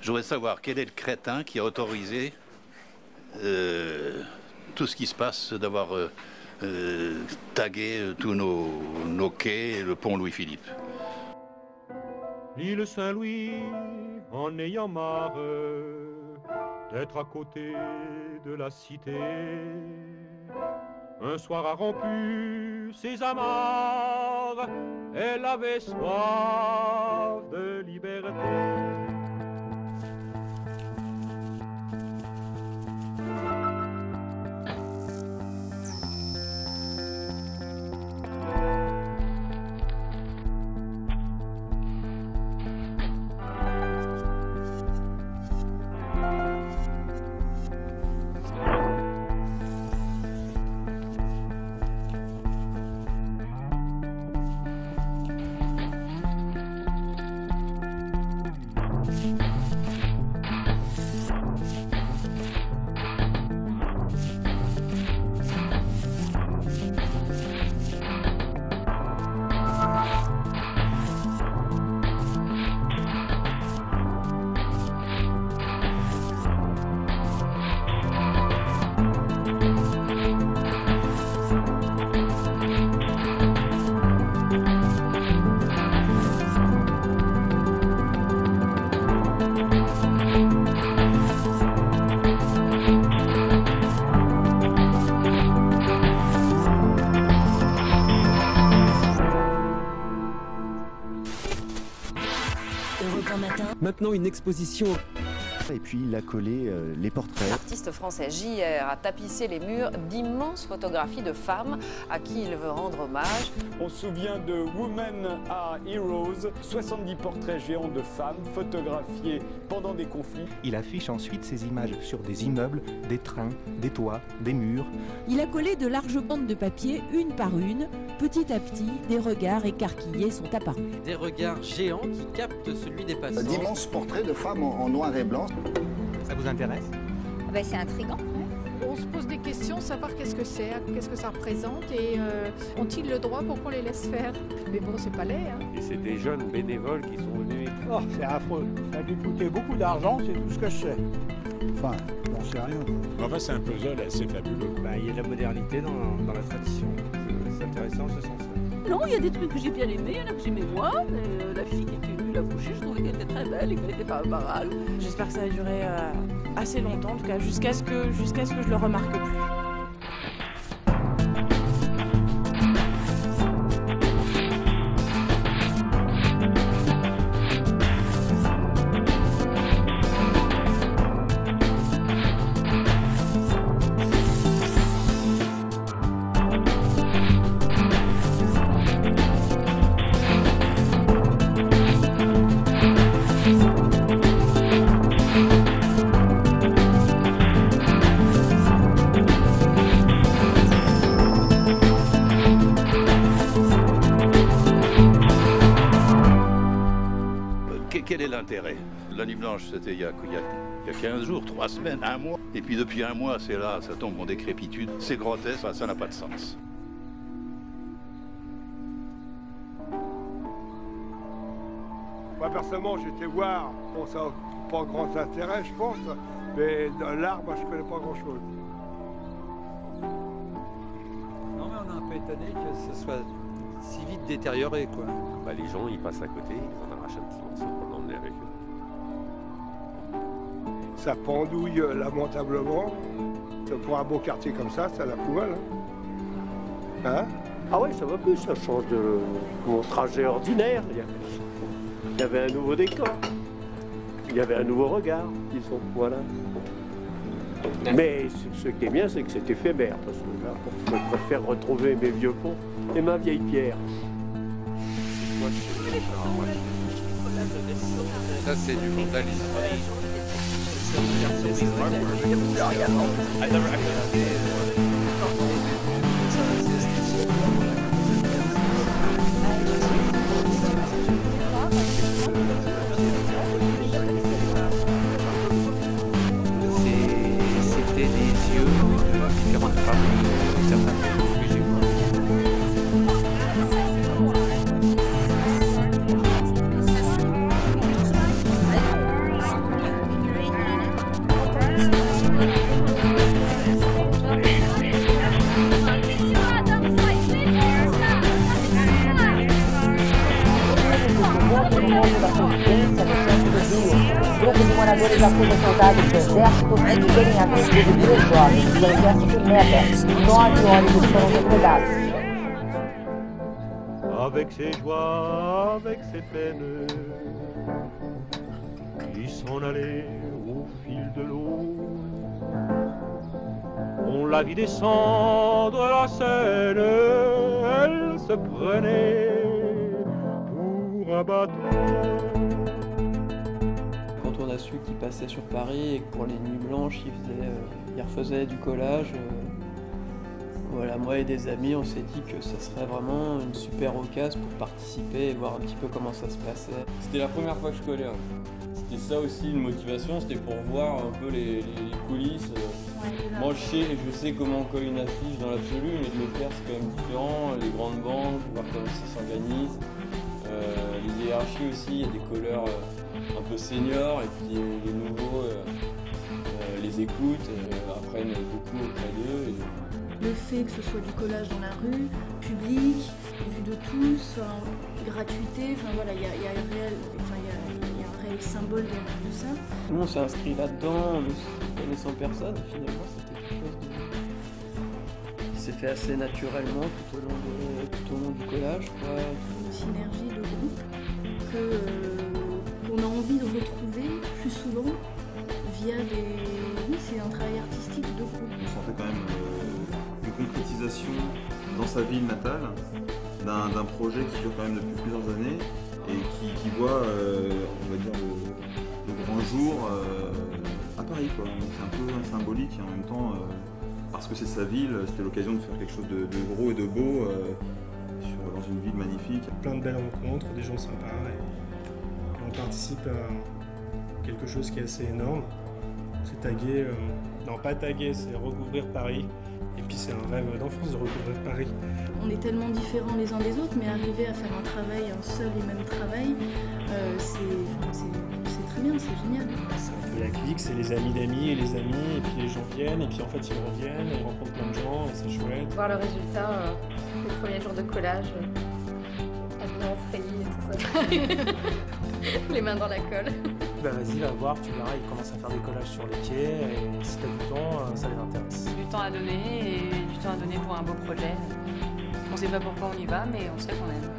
Je voudrais savoir quel est le crétin qui a autorisé tout ce qui se passe, d'avoir tagué tous nos quais et le pont Louis-Philippe. L'île Saint-Louis, en ayant marre d'être à côté de la cité, un soir a rompu ses amarres, elle avait soif de liberté. Maintenant, une exposition. Et puis il a collé les portraits. L'artiste français JR a tapissé les murs d'immenses photographies de femmes à qui il veut rendre hommage. On se souvient de Women Are Heroes, 70 portraits géants de femmes photographiés pendant des conflits. Il affiche ensuite ces images sur des immeubles, des trains, des toits, des murs. Il a collé de larges bandes de papier, une par une. Petit à petit, des regards écarquillés sont apparus. Des regards géants qui captent celui des passants. D'immenses portraits de femmes en noir et blanc. Ça vous intéresse? C'est intriguant. On se pose des questions, savoir qu'est-ce que c'est, qu'est-ce que ça représente et ont-ils le droit pour qu'on les laisse faire? Mais bon, c'est pas laid. Et c'est des jeunes bénévoles qui sont venus. Oh, c'est affreux. Ça a dû coûter beaucoup d'argent, c'est tout ce que je sais. Enfin, j'en sais rien. Enfin, c'est un puzzle assez fabuleux. Il y a de la modernité dans la tradition. C'est intéressant en ce sens-là. Non, il y a des trucs que j'ai bien aimés, il y en a que j'aimais moins. Mais, la fille qui était venue la coucher, je trouvais qu'elle était très belle et qu'elle n'était pas barale. J'espère que ça va durer assez longtemps, en tout cas jusqu'à ce que je le remarque plus. Quel est l'intérêt? La nuit blanche, c'était il y a 15 jours, 3 semaines, 1 mois. Et puis depuis 1 mois, c'est là, ça tombe en décrépitude. C'est grotesque, ça n'a pas de sens. Moi, personnellement, j'étais voir. Bon, ça n'a pas grand intérêt, je pense. Mais dans l'art, moi, je ne connais pas grand-chose. Non, mais on est un peu étonné que ce soit si vite détérioré, quoi. Les gens, ils passent à côté, ils en arrachent un petit morceau pour l'emmener avec eux. Ça pendouille lamentablement. Pour un beau quartier comme ça la poubelle. Hein? Ah oui, ça va plus, ça change de mon trajet ordinaire. Il y avait un nouveau décor. Il y avait un nouveau regard, disons, voilà. Mais ce qui est bien, c'est que c'est éphémère, parce que là, je préfère retrouver mes vieux ponts et ma vieille pierre. Ça, c'est du vandalisme. C'était des yeux de différentes femmes, certains réfugiés. já foi recordado que o exército tem atendido 2 jovens do exército NEBA. 9 ônibus foram depredados. Avec ses joies, avec ses peines, qui s'en allait au fil de l'eau. On la vit descendre la Seine, elle se prenait pour un bateau. Quand on a su qu'il passait sur Paris et que pour les nuits blanches, il refaisait du collage, voilà, moi et des amis, on s'est dit que ça serait vraiment une super occasion pour participer et voir un petit peu comment ça se passait. C'était la première fois que je collais. C'était ça aussi une motivation, c'était pour voir un peu les coulisses. Moi je sais comment on colle une affiche dans l'absolu, mais de le faire c'est quand même différent. Les grandes banques, voir comment ça s'organise. Les hiérarchies aussi, il y a des colleurs un peu seniors et puis les nouveaux les écoutent, apprennent beaucoup auprès d'eux. Le fait que ce soit du collage dans la rue, public, vu de tous, gratuité, enfin voilà, il y a un réel symbole derrière tout ça. Nous on s'est inscrit là-dedans, ne connaissant personne, finalement c'était quelque chose qui s'est fait assez naturellement tout au long du collage. Une synergie de groupe qu'on a envie de retrouver plus souvent via des... Oui, c'est un travail artistique de groupe. On sentait quand même une concrétisation dans sa ville natale d'un projet qui dure quand même depuis plusieurs années et qui voit, on va dire, le grand jour à Paris, quoi. C'est un peu symbolique et en même temps, parce que c'est sa ville, c'était l'occasion de faire quelque chose de gros et de beau dans une ville magnifique. Plein de belles rencontres, des gens sympas et on participe à quelque chose qui est assez énorme. C'est taguer, non pas taguer, c'est recouvrir Paris. Et puis c'est un rêve d'enfance de recouvrir Paris. On est tellement différents les uns des autres, mais arriver à faire un travail, un seul et même travail, c'est très bien, c'est génial. C'est un peu la clique, c'est les amis d'amis et les amis, et puis les gens viennent, et puis en fait ils reviennent, et ils rencontrent plein de gens, et c'est chouette. Voir le résultat des premiers jours de collage, habillé en fraillis et tout ça. Les mains dans la colle. Bah vas-y, va voir, tu verras, ils commencent à faire des collages sur les quais, et si t'as du temps, ça les intéresse. Du temps à donner, et du temps à donner pour un beau projet. On sait pas pourquoi on y va, mais on sait qu'on aime.